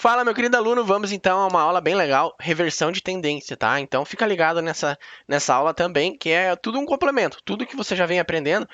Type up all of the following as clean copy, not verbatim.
Fala, meu querido aluno, vamos então a uma aula bem legal, reversão de tendência, tá? Então fica ligado nessa aula também, que é tudo um complemento, tudo que você já vem aprendendo,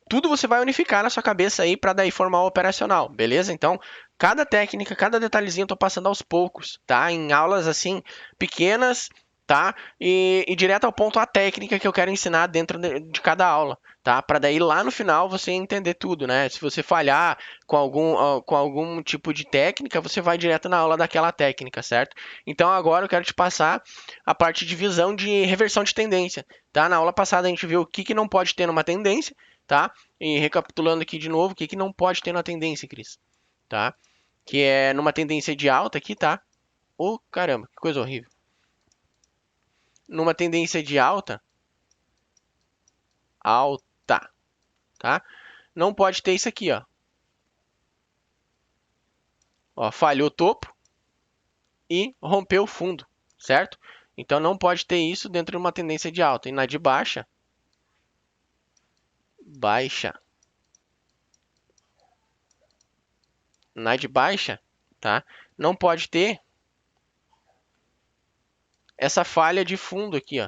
tudo você vai unificar na sua cabeça aí para daí formar o operacional, beleza? Então, cada técnica, cada detalhezinho eu tô passando aos poucos, tá? Em aulas assim pequenas, tá? E direto ao ponto a técnica que eu quero ensinar dentro de cada aula, tá? Para daí lá no final você entender tudo, né? Se você falhar com algum tipo de técnica, você vai direto na aula daquela técnica, certo? Então agora eu quero te passar a parte de visão de reversão de tendência, tá? Na aula passada a gente viu o que não pode ter numa tendência, tá? E recapitulando aqui de novo, o que não pode ter na tendência, Cris, tá? Que é numa tendência de alta aqui, tá? Ô, caramba, que coisa horrível. Numa tendência de alta, tá? Não pode ter isso aqui, ó. Ó, falhou o topo e rompeu o fundo, certo? Então não pode ter isso dentro de uma tendência de alta. E na de baixa, baixa. Na de baixa, tá? Não pode ter essa falha de fundo aqui, ó,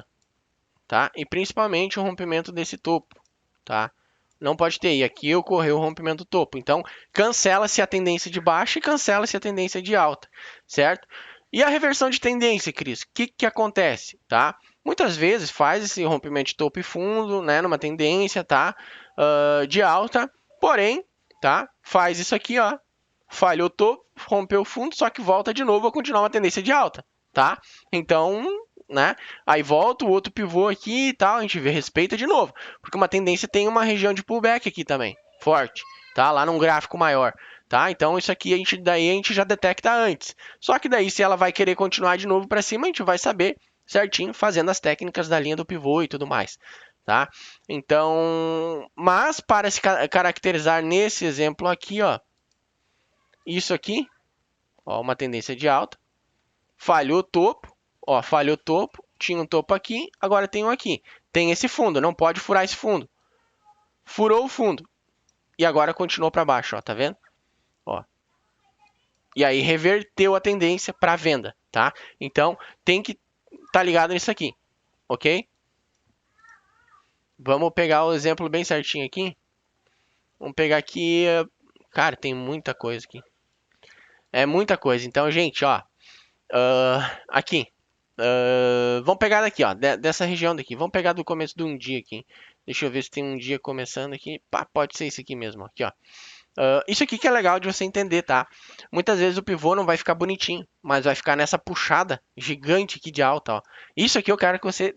tá? E principalmente o rompimento desse topo, tá? Não pode ter. E aqui ocorreu o rompimento do topo. Então, cancela-se a tendência de baixa e cancela-se a tendência de alta, certo? E a reversão de tendência, Cris? O que acontece, tá? Muitas vezes faz esse rompimento de topo e fundo, né? Numa tendência, tá? De alta, porém, tá? Faz isso aqui, ó. Falhou o topo, rompeu o fundo, só que volta de novo a continuar uma tendência de alta, tá? Então, né? Aí volta o outro pivô aqui e tal, a gente vê, respeita de novo, porque uma tendência tem uma região de pullback aqui também, forte, tá? Lá num gráfico maior, tá? Então isso aqui daí a gente já detecta antes. Só que daí se ela vai querer continuar de novo para cima, a gente vai saber certinho fazendo as técnicas da linha do pivô e tudo mais, tá? Então, mas para se caracterizar nesse exemplo aqui, ó, isso aqui, ó, uma tendência de alta, falhou o topo, ó, falhou o topo, tinha um topo aqui, agora tem um aqui. Tem esse fundo, não pode furar esse fundo. Furou o fundo e agora continuou para baixo, ó, tá vendo? Ó. E aí reverteu a tendência para venda, tá? Então tem que estar tá ligado nisso aqui, ok? Vamos pegar o exemplo bem certinho aqui. Vamos pegar aqui, cara, tem muita coisa aqui. É muita coisa. Então, gente, ó, aqui. Vamos pegar daqui, ó, dessa região daqui. Vamos pegar do começo de um dia aqui. Deixa eu ver se tem um dia começando aqui. Pá, pode ser esse aqui mesmo, aqui, ó. Isso aqui que é legal de você entender, tá? Muitas vezes o pivô não vai ficar bonitinho, mas vai ficar nessa puxada gigante aqui de alta, ó. Isso aqui eu quero que você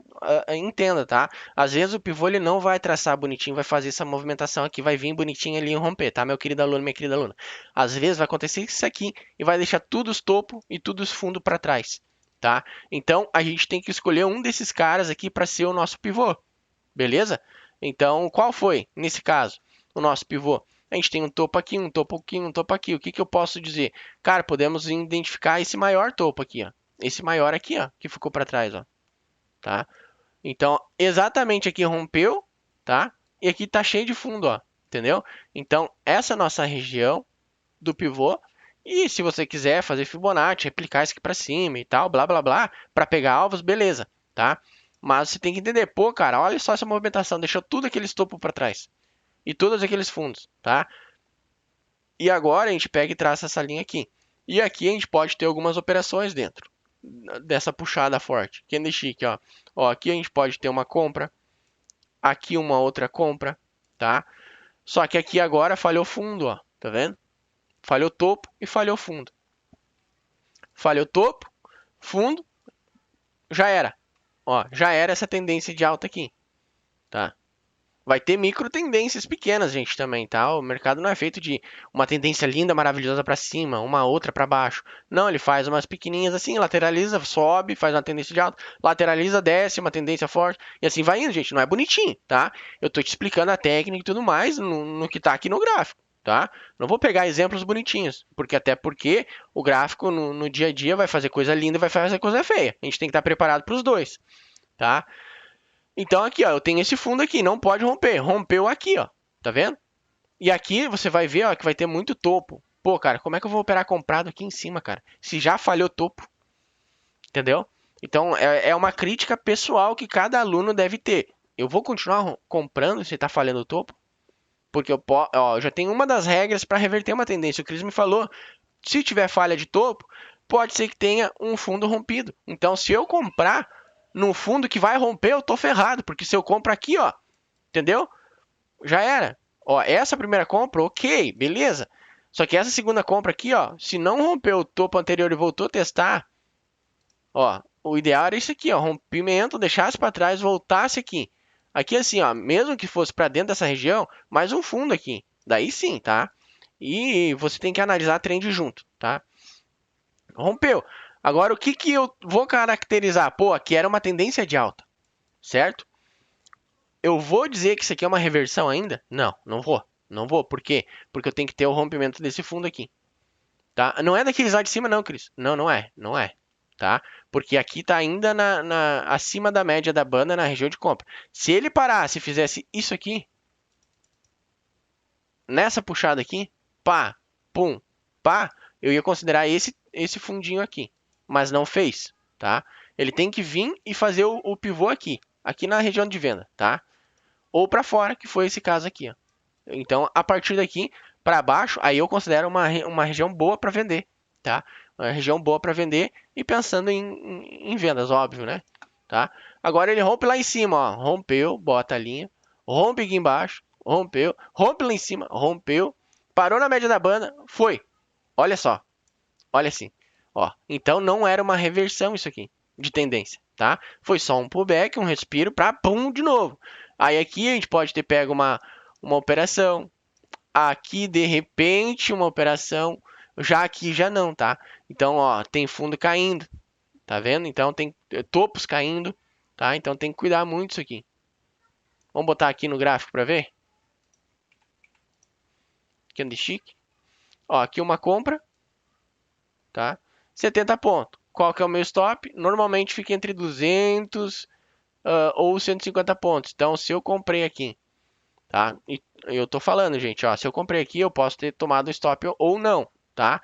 entenda, tá? Às vezes o pivô ele não vai traçar bonitinho, vai fazer essa movimentação aqui, vai vir bonitinho ali e romper, tá? Meu querido aluno, minha querida aluna. Às vezes vai acontecer isso aqui e vai deixar tudo os topos e tudo os fundos para trás, tá? Então a gente tem que escolher um desses caras aqui para ser o nosso pivô, beleza? Então qual foi nesse caso o nosso pivô? A gente tem um topo aqui, um topo aqui, um topo aqui. O que eu posso dizer? Cara, podemos identificar esse maior topo aqui, ó. Esse maior aqui, ó, que ficou para trás, ó, tá? Então, exatamente aqui rompeu, tá? E aqui tá cheio de fundo, ó, entendeu? Então, essa é a nossa região do pivô. E se você quiser fazer Fibonacci, replicar isso aqui para cima e tal, blá blá blá, para pegar alvos, beleza, tá? Mas você tem que entender, pô, cara, olha só essa movimentação, deixou tudo aqueles topos para trás e todos aqueles fundos, tá? E agora a gente pega e traça essa linha aqui. E aqui a gente pode ter algumas operações dentro dessa puxada forte. Candlestick, ó. Ó, aqui a gente pode ter uma compra, aqui uma outra compra, tá? Só que aqui agora falhou fundo, ó. Tá vendo? Falhou topo e falhou fundo. Falhou topo, fundo, já era. Ó, já era essa tendência de alta aqui, tá? Vai ter micro tendências pequenas, gente, também, tá? O mercado não é feito de uma tendência linda, maravilhosa para cima, uma outra para baixo. Não, ele faz umas pequenininhas assim, lateraliza, sobe, faz uma tendência de alta, lateraliza, desce, uma tendência forte, e assim vai indo, gente. Não é bonitinho, tá? Eu tô te explicando a técnica e tudo mais no que tá aqui no gráfico, tá? Não vou pegar exemplos bonitinhos, porque o gráfico no dia a dia vai fazer coisa linda e vai fazer coisa feia. A gente tem que estar preparado para os dois, tá? Então aqui, ó, eu tenho esse fundo aqui, não pode romper. Rompeu aqui, ó. Tá vendo? E aqui você vai ver, ó, que vai ter muito topo. Pô, cara, como é que eu vou operar comprado aqui em cima, cara? Se já falhou topo, entendeu? Então, é uma crítica pessoal que cada aluno deve ter. Eu vou continuar comprando se tá falhando o topo? Porque eu já tenho uma das regras para reverter uma tendência. O Cris me falou, se tiver falha de topo, pode ser que tenha um fundo rompido. Então, se eu comprar num fundo que vai romper, eu tô ferrado, porque se eu compro aqui, ó, entendeu? Já era. Ó, essa primeira compra, ok, beleza. Só que essa segunda compra aqui, ó, se não rompeu o topo anterior e voltou a testar, ó, o ideal era isso aqui, ó, rompimento, deixasse para trás, voltasse aqui. Aqui assim, ó, mesmo que fosse para dentro dessa região, mais um fundo aqui. Daí sim, tá? E você tem que analisar a trend junto, tá? Rompeu. Agora, o que que eu vou caracterizar? Pô, aqui era uma tendência de alta, certo? Eu vou dizer que isso aqui é uma reversão ainda? Não, não vou. Não vou. Por quê? Porque eu tenho que ter o rompimento desse fundo aqui, tá? Não é daqueles lá de cima não, Cris. Não, não é. Não é, tá? Porque aqui tá ainda acima da média da banda na região de compra. Se ele parasse e fizesse isso aqui, nessa puxada aqui, pá, pum, pá, eu ia considerar esse fundinho aqui. Mas não fez, tá? Ele tem que vir e fazer o pivô aqui na região de venda, tá? Ou para fora, que foi esse caso aqui, ó. Então, a partir daqui para baixo, aí eu considero uma região boa para vender, tá? Uma região boa para vender e pensando em vendas, óbvio, né? Tá? Agora ele rompe lá em cima, ó. Rompeu, bota a linha. Rompe aqui embaixo, rompeu. Rompe lá em cima, rompeu. Parou na média da banda, foi. Olha só, olha assim. Ó, então não era uma reversão isso aqui de tendência, tá? Foi só um pullback, um respiro para pum de novo. Aí aqui a gente pode ter pego uma operação, aqui de repente uma operação, já aqui já não, tá? Então, ó, tem fundo caindo, tá vendo? Então tem topos caindo, tá? Então tem que cuidar muito disso aqui. Vamos botar aqui no gráfico para ver? Candlestick. Ó, aqui uma compra, tá? 70 pontos. Qual que é o meu stop? Normalmente fica entre 200 ou 150 pontos. Então, se eu comprei aqui, tá? E eu tô falando, gente, ó, se eu comprei aqui, eu posso ter tomado stop ou não, tá?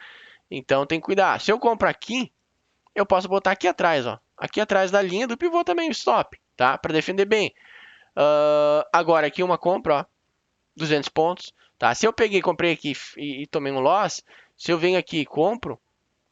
Então tem que cuidar. Se eu compro aqui, eu posso botar aqui atrás, ó. Aqui atrás da linha do pivô também o stop, tá? Para defender bem. Agora aqui uma compra, ó, 200 pontos, tá? Se eu peguei, comprei aqui e tomei um loss, se eu venho aqui e compro,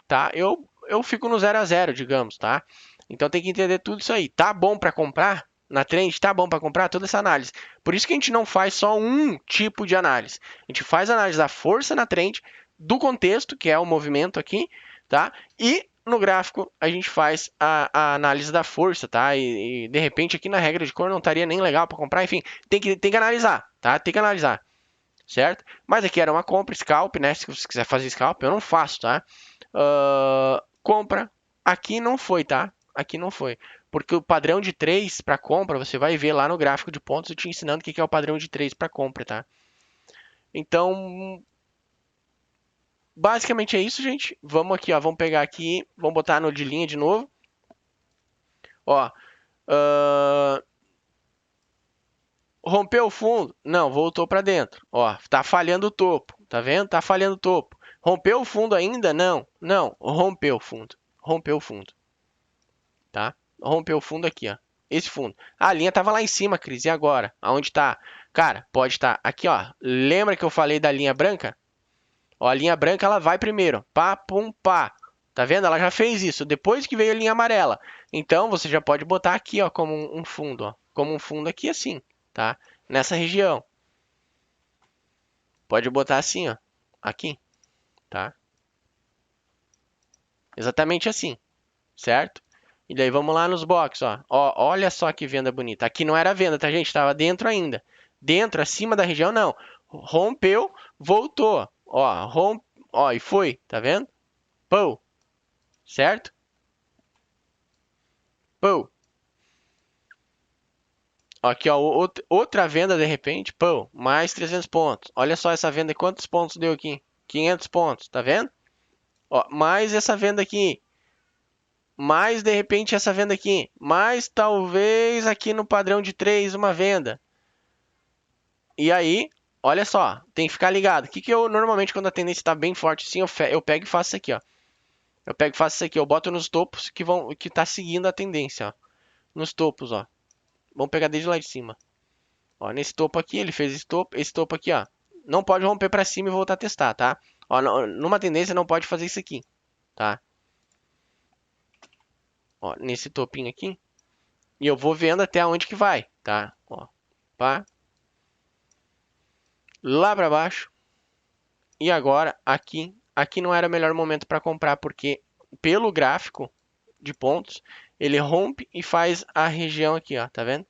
tá? Eu fico no 0 a 0, digamos, tá? Então tem que entender tudo isso aí. Tá bom para comprar? Na trend, tá bom para comprar? Toda essa análise. Por isso que a gente não faz só um tipo de análise. A gente faz a análise da força na trend, do contexto, que é o movimento aqui, tá? E no gráfico a gente faz a análise da força, tá? E de repente aqui na regra de cor não estaria nem legal para comprar, enfim, tem que analisar, tá? Tem que analisar, certo? Mas aqui era uma compra, scalp, né? Se você quiser fazer scalp, eu não faço, tá? Compra. Aqui não foi, tá? Aqui não foi. Porque o padrão de 3 para compra, você vai ver lá no gráfico de pontos eu te ensinando o que é o padrão de 3 para compra, tá? Então, basicamente é isso, gente. Vamos aqui, ó, vamos pegar aqui, vamos botar no de linha de novo. Ó, rompeu o fundo? Não, voltou para dentro. Ó, tá falhando o topo, tá vendo? Tá falhando o topo. Rompeu o fundo ainda? Não, não, rompeu o fundo. Rompeu o fundo, tá? Rompeu o fundo aqui, ó. Esse fundo. A linha tava lá em cima, Cris. E agora? Aonde tá? Cara, pode estar aqui, ó. Lembra que eu falei da linha branca? Ó, a linha branca ela vai primeiro. Pá, pum, pá. Tá vendo? Ela já fez isso depois que veio a linha amarela. Então você já pode botar aqui, ó, como um fundo, ó. Como um fundo aqui assim, tá? Nessa região. Pode botar assim, ó. Aqui, tá? Exatamente assim, certo? E daí vamos lá nos boxes, ó. Ó, olha só que venda bonita. Aqui não era venda, tá, gente? Estava dentro ainda. Dentro, acima da região, não. Rompeu, voltou. Ó, ó, e foi, tá vendo? Pou, certo? Pou. Aqui, ó, outra venda de repente, pou, mais 300 pontos. Olha só essa venda, quantos pontos deu aqui? 500 pontos, tá vendo? Ó, mais essa venda aqui, mais de repente essa venda aqui, mais talvez aqui no padrão de 3 uma venda. E aí, olha só, tem que ficar ligado. O que que eu normalmente quando a tendência está bem forte assim, eu pego e faço isso aqui, ó. Eu pego e faço isso aqui, eu boto nos topos que tá seguindo a tendência, ó. Nos topos, ó. Vamos pegar desde lá de cima. Ó, nesse topo aqui, ele fez esse topo aqui, ó. Não pode romper para cima e voltar a testar, tá? Ó, numa tendência não pode fazer isso aqui, tá? Ó, nesse topinho aqui. E eu vou vendo até onde que vai, tá? Ó, pá. Lá para baixo. E agora, aqui não era o melhor momento para comprar, porque pelo gráfico de pontos, ele rompe e faz a região aqui, ó, tá vendo?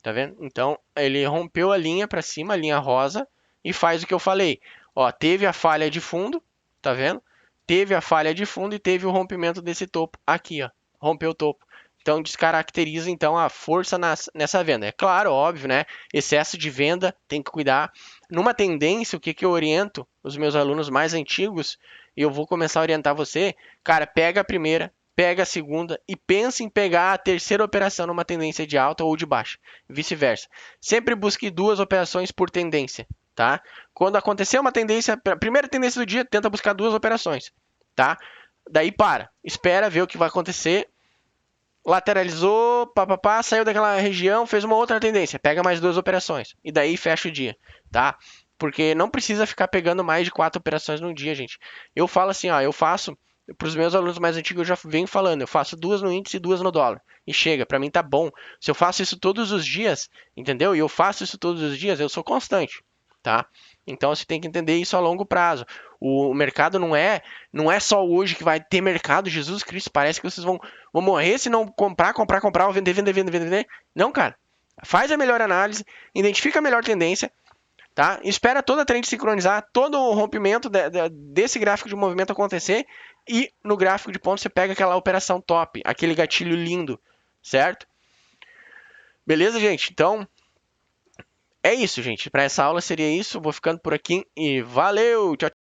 Tá vendo? Então, ele rompeu a linha para cima, a linha rosa, e faz o que eu falei. Ó, teve a falha de fundo, tá vendo? Teve a falha de fundo e teve o rompimento desse topo aqui, ó. Rompeu o topo. Então, descaracteriza então a força nessa venda. É claro, óbvio, né? Excesso de venda, tem que cuidar. Numa tendência, o que que eu oriento os meus alunos mais antigos, e eu vou começar a orientar você, cara, pega a primeira, pega a segunda e pensa em pegar a terceira operação numa tendência de alta ou de baixa, vice-versa. Sempre busque duas operações por tendência, tá? Quando acontecer uma tendência, a primeira tendência do dia, tenta buscar duas operações, tá? Daí para, espera ver o que vai acontecer, lateralizou, papapá, saiu daquela região, fez uma outra tendência, pega mais duas operações e daí fecha o dia, tá? Porque não precisa ficar pegando mais de 4 operações no dia, gente. Eu falo assim, ó, eu faço para os meus alunos mais antigos, eu já venho falando, eu faço duas no índice e duas no dólar. E chega, para mim tá bom. Se eu faço isso todos os dias, entendeu? E eu faço isso todos os dias, eu sou constante, tá? Então você tem que entender isso a longo prazo. O mercado não é só hoje que vai ter mercado, Jesus Cristo, parece que vocês vão morrer se não comprar, ou vender. Não, cara. Faz a melhor análise, identifica a melhor tendência, tá? Espera toda a trend sincronizar, todo o rompimento desse gráfico de movimento acontecer e no gráfico de pontos você pega aquela operação top, aquele gatilho lindo, certo? Beleza, gente? Então, é isso, gente. Para essa aula seria isso. Vou ficando por aqui e valeu! Tchau,